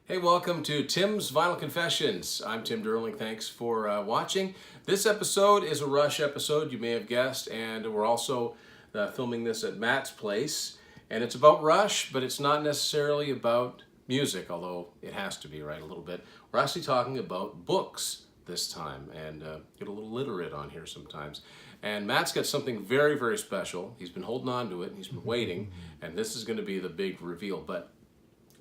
Hey, welcome to Tim's Vinyl Confessions. I'm Tim Derling. Thanks for watching. This episode is a Rush episode, you may have guessed, and we're also filming this at Matt's place. And it's about Rush, but it's not necessarily about music, although it has to be, right, a little bit. We're actually talking about books this time, and get a little literate on here sometimes. And Matt's got something very, very special. He's been holding on to it, and he's been waiting, and this is going to be the big reveal. But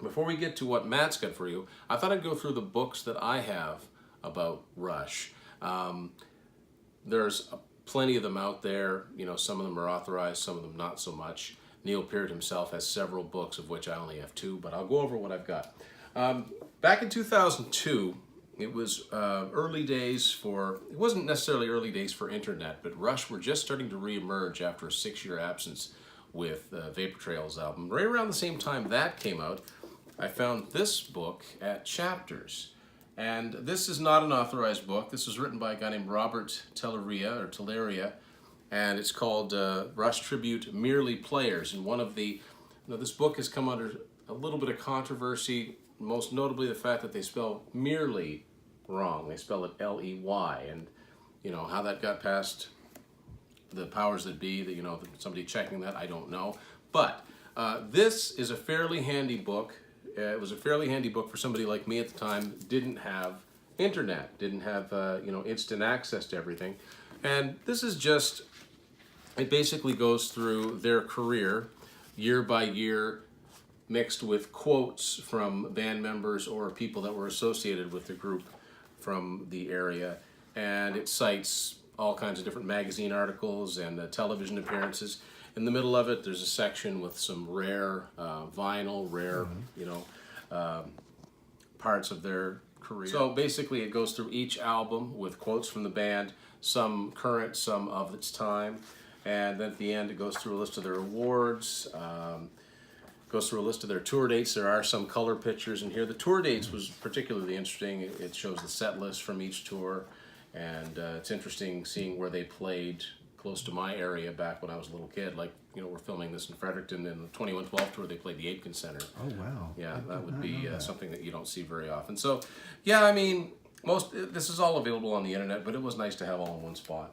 before we get to what Matt's got for you, I thought I'd go through the books that I have about Rush. There's plenty of them out there. You know, some of them are authorized, some of them not so much. Neil Peart himself has several books, of which I only have two, but I'll go over what I've got. Back in 2002, it was early days for, it wasn't necessarily early days for internet, but Rush were just starting to reemerge after a 6-year absence with Vapor Trail's album. Right around the same time that came out, I found this book at Chapters. And this is not an authorized book. This was written by a guy named Robert Telleria, and it's called Rush Tribute Merely Players. And one of the, this book has come under a little bit of controversy, most notably the fact that they spell merely wrong. They spell it L-E-Y, and how that got past the powers that be, that somebody checking that, I don't know. But this is a fairly handy book. It was a fairly handy book for somebody like me at the time. Didn't have internet, didn't have instant access to everything. And this is just, it basically goes through their career year by year, mixed with quotes from band members or people that were associated with the group from the area. And it cites all kinds of different magazine articles and television appearances. In the middle of it, there's a section with some rare vinyl, rare, parts of their career. So basically, it goes through each album with quotes from the band, some current, some of its time, and then at the end, it goes through a list of their awards, goes through a list of their tour dates. There are some color pictures in here. The tour dates was particularly interesting. It shows the set list from each tour, and it's interesting seeing where they played close to my area back when I was a little kid. Like, we're filming this in Fredericton. In the 2112 tour, they played the Aitken Center. Oh, wow. Yeah, that would be something that you don't see very often. So, yeah, I mean, this is all available on the internet, but it was nice to have all in one spot.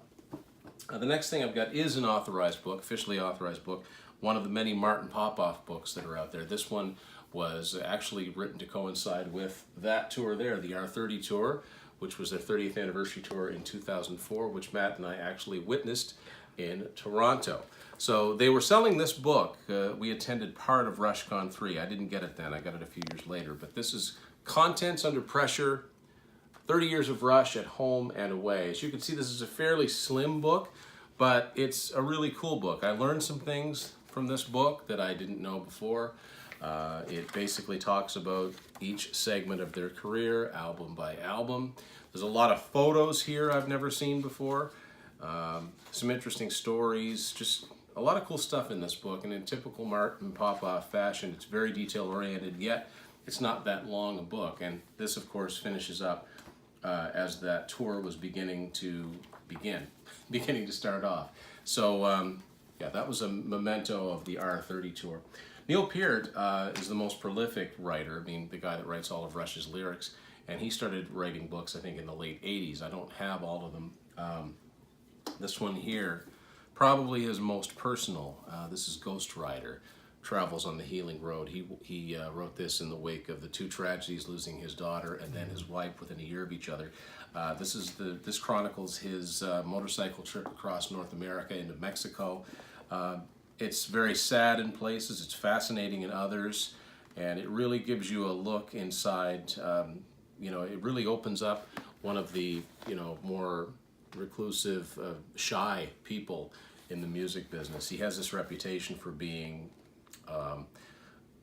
The next thing I've got is an authorized book, officially authorized book, one of the many Martin Popoff books that are out there. This one was actually written to coincide with that tour there, the R30 tour, which was their 30th anniversary tour in 2004, which Matt and I actually witnessed in Toronto. So they were selling this book. We attended part of RushCon 3. I didn't get it then. I got it a few years later. But this is Contents Under Pressure, 30 Years of Rush at Home and Away. As you can see, this is a fairly slim book, but it's a really cool book. I learned some things from this book that I didn't know before. It basically talks about each segment of their career, album by album. There's a lot of photos here I've never seen before. Some interesting stories, just a lot of cool stuff in this book. And in typical Martin Popoff fashion, it's very detail-oriented, yet it's not that long a book. And this, of course, finishes up as that tour was beginning to start off. So, yeah, that was a memento of the R30 tour. Neil Peart is the most prolific writer, I mean, the guy that writes all of Rush's lyrics, and he started writing books, I think, in the late 80s. I don't have all of them. This one here, probably his most personal. This is Ghost Rider, Travels on the Healing Road. He wrote this in the wake of the two tragedies, losing his daughter and then his wife within a year of each other. This chronicles his motorcycle trip across North America into Mexico. It's very sad in places, it's fascinating in others, and it really gives you a look inside. It really opens up one of the, more reclusive, shy people in the music business. He has this reputation for being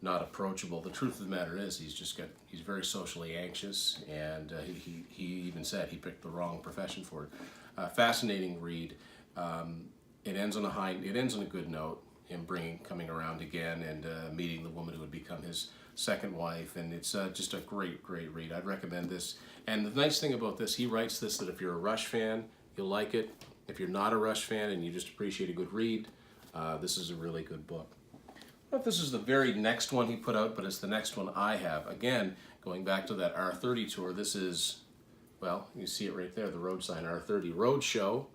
not approachable. The truth of the matter is he's very socially anxious, and he even said he picked the wrong profession for it. Fascinating read. It ends on a good note, him coming around again and meeting the woman who would become his second wife, and it's just a great read. I'd recommend this. And the nice thing about this, he writes this that if you're a Rush fan, you'll like it. If you're not a Rush fan and you just appreciate a good read, this is a really good book. I don't know if this is the very next one he put out, but it's the next one I have. Again, going back to that R30 tour. This is, well, you see it right there, the road sign, R30 Road Show,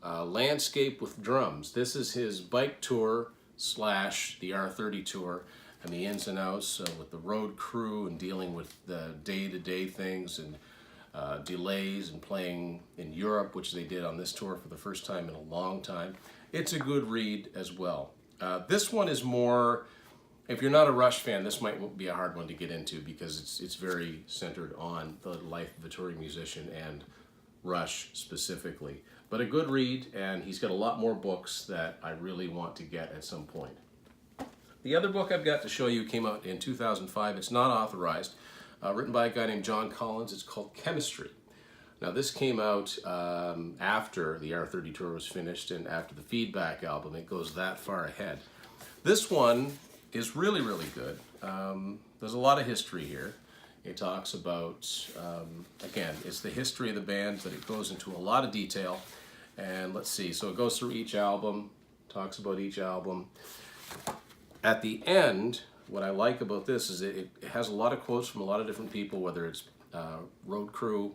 Landscape with Drums. This is his bike tour slash the R30 tour, and the ins and outs with the road crew and dealing with the day-to-day things and delays and playing in Europe, which they did on this tour for the first time in a long time. It's a good read as well. This one is more, if you're not a Rush fan, this might be a hard one to get into because it's very centered on the life of a touring musician and Rush specifically. But a good read, and he's got a lot more books that I really want to get at some point. The other book I've got to show you came out in 2005. It's not authorized, written by a guy named John Collins. It's called Chemistry. Now this came out after the R30 tour was finished and after the Feedback album. It goes that far ahead. This one is really, really good. There's a lot of history here. It talks about, again, it's the history of the band, but it goes into a lot of detail. And let's see, so it goes through each album, talks about each album. At the end, what I like about this is it has a lot of quotes from a lot of different people, whether it's road crew,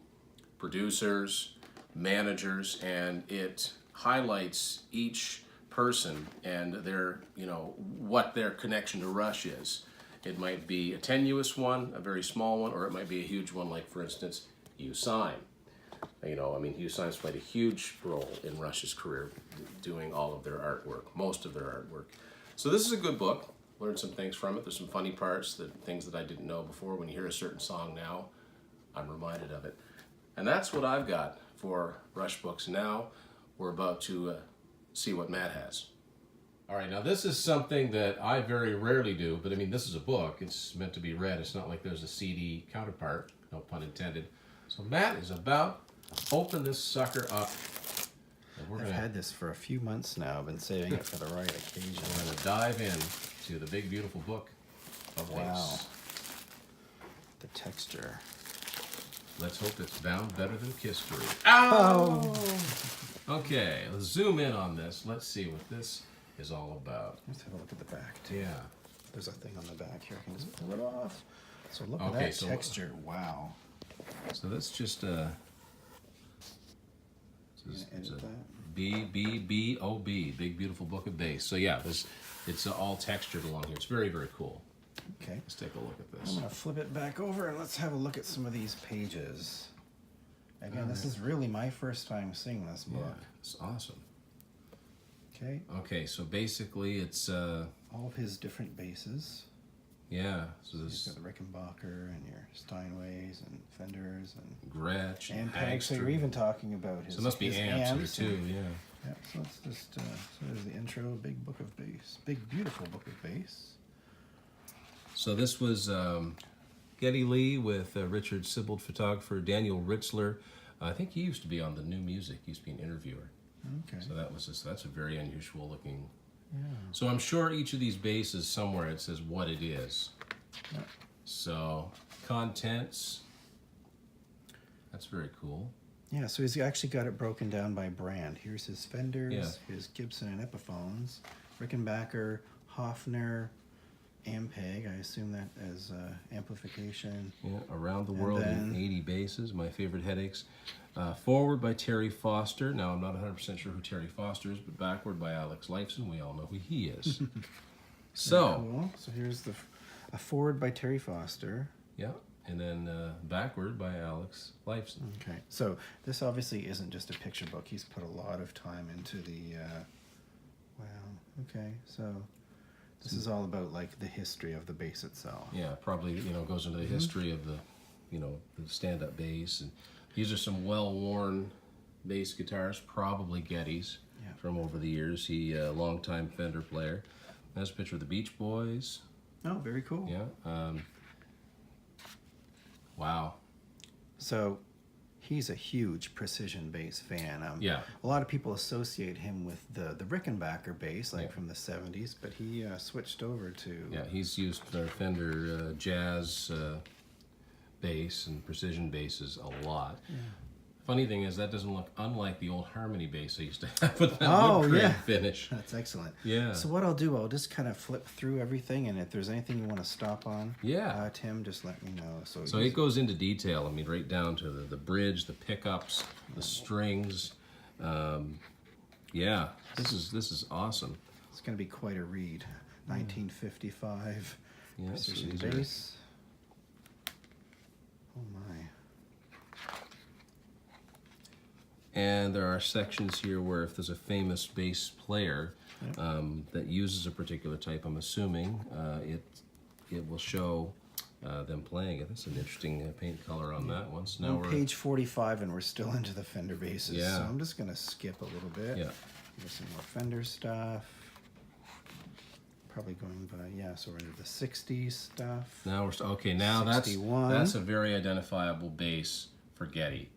producers, managers, and it highlights each person and their, what their connection to Rush is. It might be a tenuous one, a very small one, or it might be a huge one, like, for instance, Hugh Syme. Hugh Syme's played a huge role in Rush's career, doing all of their artwork, most of their artwork. So this is a good book. Learned some things from it. There's some funny parts, things that I didn't know before. When you hear a certain song now, I'm reminded of it. And that's what I've got for Rush books. Now we're about to see what Matt has. All right, now this is something that I very rarely do, but this is a book. It's meant to be read. It's not like there's a CD counterpart, no pun intended. So Matt is about to open this sucker up. I've had this for a few months now. I've been saving it for the right occasion. We're going to dive in to the big, beautiful book of Ace. The texture. Let's hope it's bound better than history. Ow! Okay, let's zoom in on this. Let's see what this is all about. Let's have a look at the back, too. Yeah. There's a thing on the back here. I can just pull it off. So look at that texture. Wow. So that's just it's a B-B-B-O-B, Big Beautiful Book of Bass. So yeah, it's all textured along here. It's very, very cool. Okay. Let's take a look at this. I'm going to flip it back over and let's have a look at some of these pages. Again, this is really my first time seeing this book. Yeah, it's awesome. Okay. Okay, so basically it's all of his different basses. Yeah. So you've got the Rickenbacker and your Steinways and Fenders and Gretsch and Pegs. So you're even talking about his. So it must be amps here too, yeah. Yeah. So let's just so there's the intro, Big Book of Bass, Big Beautiful Book of Bass. So this was Geddy Lee with Richard Sibbald, photographer, Daniel Ritzler. I think he used to be on the New Music. He used to be an interviewer. Okay. So that's a very unusual looking. Yeah. So I'm sure each of these bases somewhere it says what it is. Yeah. So contents. That's very cool. Yeah, so he's actually got it broken down by brand. Here's his Fenders, his Gibson and Epiphones, Rickenbacker, Hofner, Ampeg. I assume that as amplification. Yeah, Around the World in 80 Bases, my favorite headaches. Forward by Terry Foster. Now, I'm not 100% sure who Terry Foster is, but Backward by Alex Lifeson. We all know who he is. So, cool. So here's a Forward by Terry Foster. Yeah, and then Backward by Alex Lifeson. Okay, so this obviously isn't just a picture book. He's put a lot of time into the, wow, okay, so this is all about like the history of the bass itself. Yeah, probably, goes into the history of the, the stand-up bass. And these are some well-worn bass guitars, probably Geddy's from over the years. He, longtime Fender player. That's a picture of the Beach Boys. Oh, very cool. Yeah. Wow. So he's a huge precision bass fan. Yeah. A lot of people associate him with the Rickenbacker bass, like from the 70s, but he switched over to... Yeah, he's used Fender jazz bass and precision basses a lot. Funny thing is, that doesn't look unlike the old Harmony bass I used to have with that Oh, wood grain yeah. finish. That's excellent. Yeah. So what I'll do, I'll just kind of flip through everything, and if there's anything you want to stop on, Yeah. Tim, just let me know. So it goes into detail. I mean, right down to the bridge, the pickups, the strings. Yeah, this is awesome. It's going to be quite a read. 1955. Yeah, so Precision these are- bass. Oh my. And there are sections here where if there's a famous bass player that uses a particular type, I'm assuming it will show them playing it. That's an interesting paint color on that one. So now On page 45, and we're still into the Fender basses. Yeah. So I'm just going to skip a little bit. Yeah. Here's some more Fender stuff. Probably going by, yeah, so we're into the 60s stuff. Now we're okay. Now 61. that's a very identifiable bass for Getty,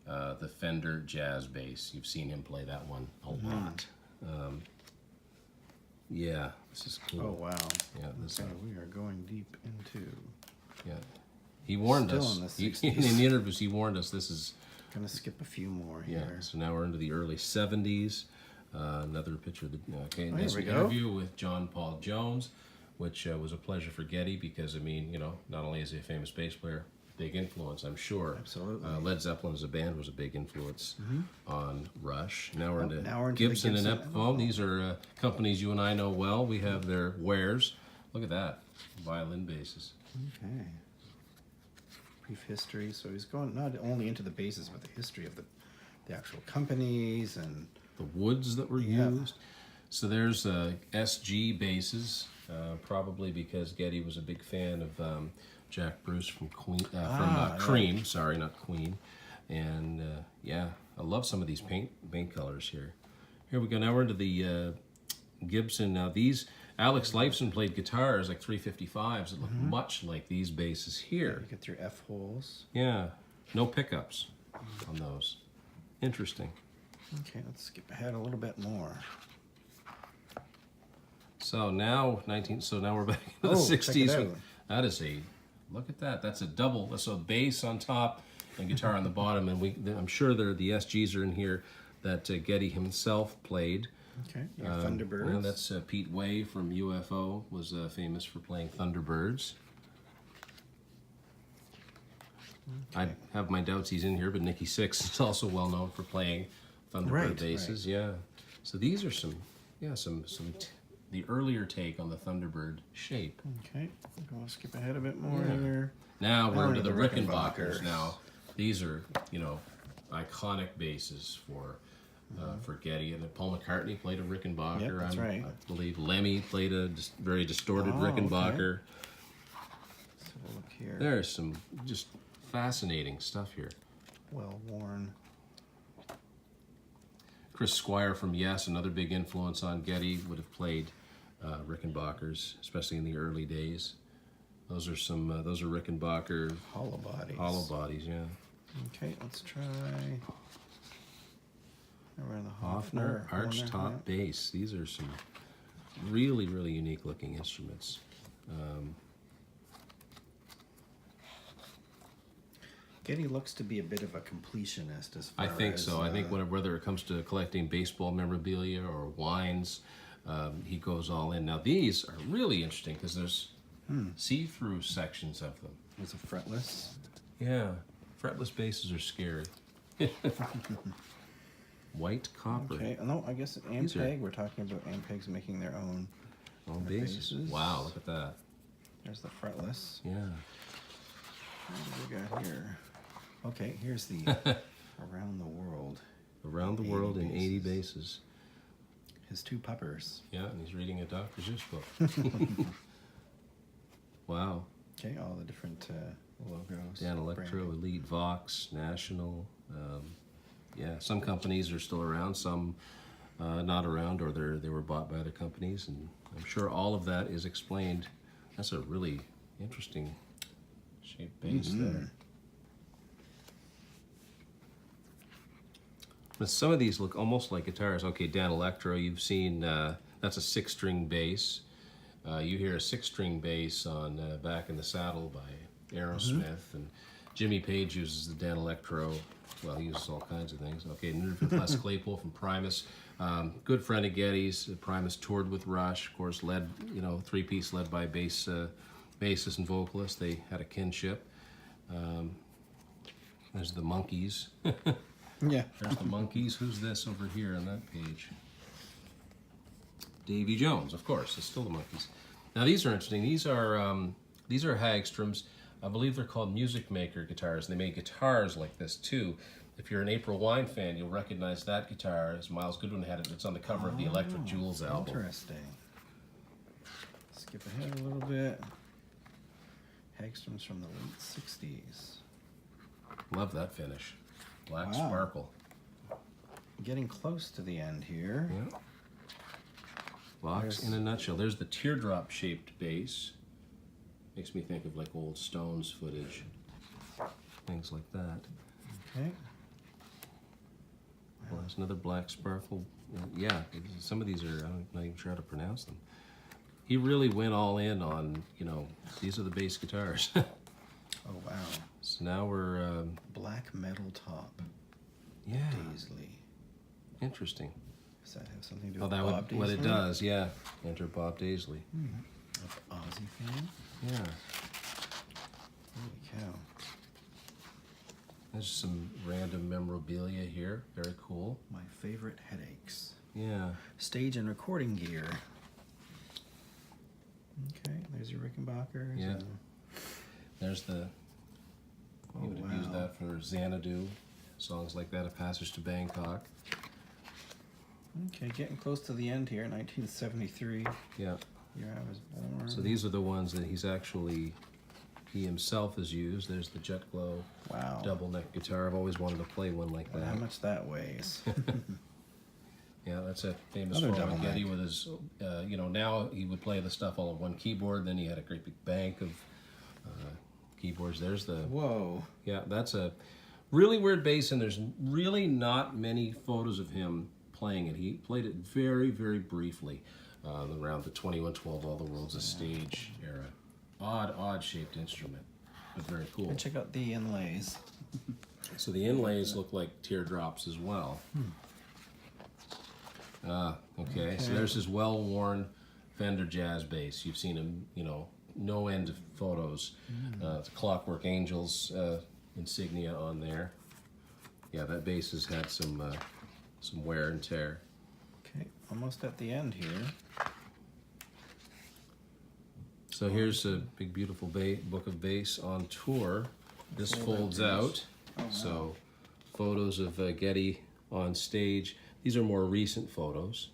the Fender Jazz bass. You've seen him play that one a lot. Yeah, this is cool. Oh, wow. Yeah, this. Okay, we are going deep into. Yeah, he warned Still us. in the He- 60s. in the interviews, he warned us. This is Going to skip a few more yeah. here. So now we're into the early '70s. Another picture of the okay. Oh, This here we go. interview with John Paul Jones, which was a pleasure for Getty because I mean, you know, not only is he a famous bass player, big influence, I'm sure. Absolutely. Led Zeppelin as a band was a big influence on Rush. Now we're into, now we're into the Gibson and Gibson. Epiphone. These are companies you and I know well. We have their wares. Look at that, violin basses. Okay. Brief history. So he's going not only into the basses, but the history of the actual companies and. The woods that were Yeah. used. So there's SG basses, probably because Getty was a big fan of Jack Bruce from Cream. Sorry, not Queen. And yeah, I love some of these paint colors here. Here we go. Now we're into the Gibson. Now these Alex Lifeson played guitars like 355s that look much like these basses here. You get your F holes. Yeah, no pickups on those. Interesting. Okay, let's skip ahead a little bit more. So now So now we're back in the Oh, check it 60s. out. That is a look at that. That's a double. That's a bass on top and guitar on the bottom. And I'm sure the SGs are in here that Getty himself played. Okay, your Thunderbirds. Well, that's Pete Way from UFO was famous for playing Thunderbirds. I have my doubts he's in here, but Nicky Sixx is also well known for playing Thunderbird Right, basses. Yeah. So these are some the earlier take on the Thunderbird shape. Okay, I'm going to skip ahead a bit more Yeah. here. Now we're Now into the we're Rickenbackers. Rickenbackers. Now these are iconic basses for Getty, and Paul McCartney played a Rickenbacker. Yep, that's right. I believe Lemmy played a very distorted Oh, Rickenbacker. So we'll look here. There's some just fascinating stuff here. Well worn. Chris Squire from Yes, another big influence on Getty, would have played Rickenbackers, especially in the early days. Those are Rickenbacker Hollow bodies. hollow bodies, yeah. Okay, let's try. We're in the Hoffner arch Horner, top yeah. bass. These are some really, really unique looking instruments. Getty looks to be a bit of a completionist as far I think as, so. I think whether it comes to collecting baseball memorabilia or wines, he goes all in. Now these are really interesting because there's see-through sections of them. It's a fretless. Yeah, fretless basses are scary. White copper. Okay, no, I guess These are- Ampeg. We're talking about Ampegs making their own. Oh, basses. basses. Wow, look at that. There's the fretless. Yeah. What do we got here? Okay, here's the Around the World. Around the 80 world in 80 basses. bases. His two puppers. Yeah, and he's reading a Dr. Seuss book. Wow. Okay, all the different logos. Dan Electro, branding. Elite, Vox, National. Yeah, some companies are still around, some not around, or they were bought by other companies, and I'm sure all of that is explained. That's a really interesting shaped bass there. But some of these look almost like guitars. Okay, Dan Electro, you've seen, that's a 6-string bass. You hear a 6-string bass on Back in the Saddle by Aerosmith, and Jimmy Page uses the Dan Electro. Well, he uses all kinds of things. Okay, Nervous Les Claypool from Primus. Good friend of Geddy's. Primus toured with Rush, of course, led, three-piece led by bassist and vocalist. They had a kinship. There's the Monkees. Yeah. There's the Monkees. Who's this over here on that page? Davy Jones, of course. It's still the Monkees. Now these are interesting. These are Hagstrom's. I believe they're called Music Maker guitars. They make guitars like this too. If you're an April Wine fan, you'll recognize that guitar as Miles Goodwin had it. It's on the cover of the Electric Jewels album. Interesting. Skip ahead a little bit. Hagstrom's from the late 60s. Love that finish. Black Wow. sparkle. Getting close to the end here. Yeah. Box in a nutshell. There's the teardrop-shaped bass. Makes me think of like old Stones footage. Things like that. Okay. Well, there's another black sparkle. Yeah, some of these are, I'm not even sure how to pronounce them. He really went all in on, these are the bass guitars. Oh, wow. So now we're... Black metal top. Yeah. Daisley. Interesting. Does that have something to do Oh, with that Bob would, what it Daisley? does, yeah. Enter Bob Daisley. Of Ozzy fan? Yeah. Holy cow. There's some random memorabilia here. Very cool. My favorite headaches. Yeah. Stage and recording gear. Okay, there's your Rickenbackers. Yeah. There's the... You would have used that for Xanadu. Songs like that, A Passage to Bangkok. Okay, getting close to the end here, 1973. Yeah. Year I was born. So these are the ones that he himself has used. There's the Jet Glow Wow. double neck guitar. I've always wanted to play one like that. How much that weighs. Yeah, that's a famous Another photo double of Geddy neck. with his, now he would play the stuff all on one keyboard. Then he had a great big bank of keyboards. There's the, Whoa. yeah, that's a really weird bass, and there's really not many photos of him playing it. He played it very, very briefly around the 2112 All the World's a Stage era. Odd shaped instrument, but very cool. And check out the inlays. So the inlays look like teardrops as well. Okay, so there's his well-worn Fender Jazz bass. You've seen him, no end of photos. The Clockwork Angels insignia on there. Yeah, that bass has had some wear and tear. Okay, almost at the end here. So here's a big, beautiful book of bass on tour. This folds out. Oh, wow. So photos of Geddy on stage. These are more recent photos.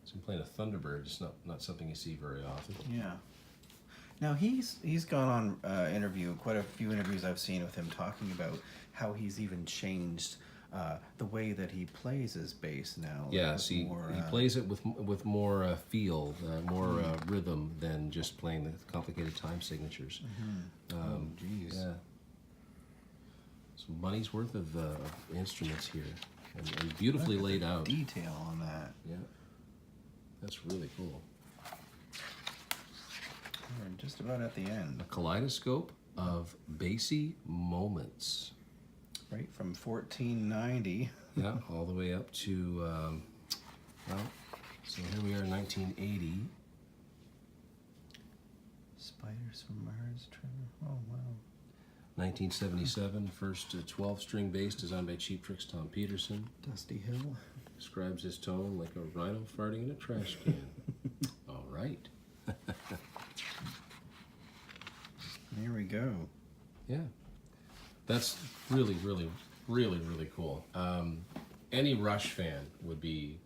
So I'm playing a Thunderbird. It's not something you see very often. Yeah. Now he's gone on quite a few interviews I've seen with him talking about how he's even changed the way that he plays his bass now. Yes, he plays it with more feel, more rhythm than just playing the complicated time signatures. Oh, geez. Yeah. Some money's worth of instruments here, and beautifully laid out. Detail on that. Yeah, that's really cool. We're just about at the end. A kaleidoscope of bassy moments. Right, from 1490. Yeah, all the way up to, so here we are in 1980. Spiders from Mars, Trevor. Oh, wow. 1977, first 12-string bass designed by Cheap Trick's Tom Peterson. Dusty Hill. Describes his tone like a rhino farting in a trash can. All right. There we go. Yeah. That's really, really, really, really cool. Any Rush fan would be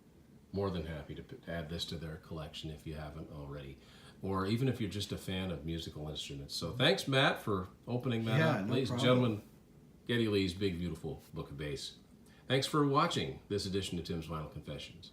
more than happy to add this to their collection if you haven't already. Or even if you're just a fan of musical instruments. So thanks, Matt, for opening that up. No Ladies and problem. gentlemen, Geddy Lee's Big Beautiful Book of Bass. Thanks for watching this edition of Tim's Vinyl Confessions.